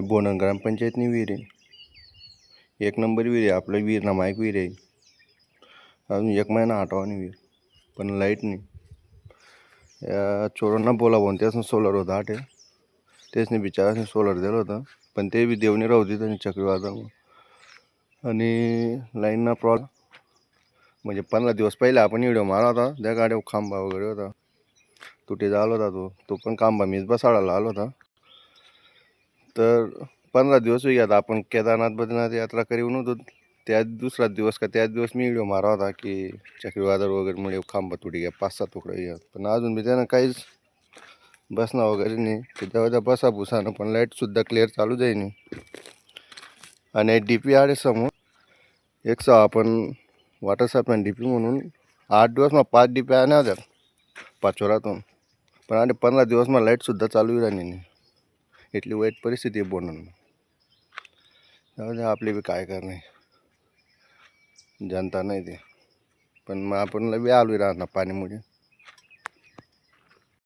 बोनन ग्रामपंचायतनी विहीर आहे, 1 नंबर विहीर आहे. आपलं विहीर नामायक विहीर आहे. अजून 1 महिना हटवानी विहीर, पण लाईट नाही. या चोरांना बोलावून त्यासून सोलर होता आठे तेचने बिचाराने सोलर दिलं होतं, पण ते बी देवनी राहू दे आणि चक्रीवादळामुळे आणि लाईनना प्रॉब्लेम. म्हणजे 15 दिवस पहिले आपण व्हिडिओ मारा होता, त्या गाड्या खांबा वगैरे होता, तुटे झाला होता. तो पण खांबा मीच बसाडायला आलो होता. तर 15 दिवस होई आता आपण केदारनाथ बद्रीनाथ यात्रा करीन होतो. त्याच दुसरा दिवस का त्याच दिवस मी व्हिडिओ मारा होता की चक्रीवादळ वगैरे मुळे खांबा तुटी गया, 5-6 तुकडे गया. पण अजून बी त्यानं काहीच बसणं वगैरे नाही. त्याच्या बसा भुसानं पण लाईटसुद्धा क्लिअर चालू जाईनी. आणि डी पी आडे समोर एक आपण वॉटर सप्लाय डी पी म्हणून 8 दिवस मग 5 डी पी आल्या होत्या पाचोरातून, पण आणि 15 दिवस मग लाईटसुद्धा चालू राहिली नाही. इतली वाईट परिस्थिती आहे बोनन. आपली बी काय करणे, जनता नाही ते, पण मग आपण बी आलोय राहणार पाणीमुळे.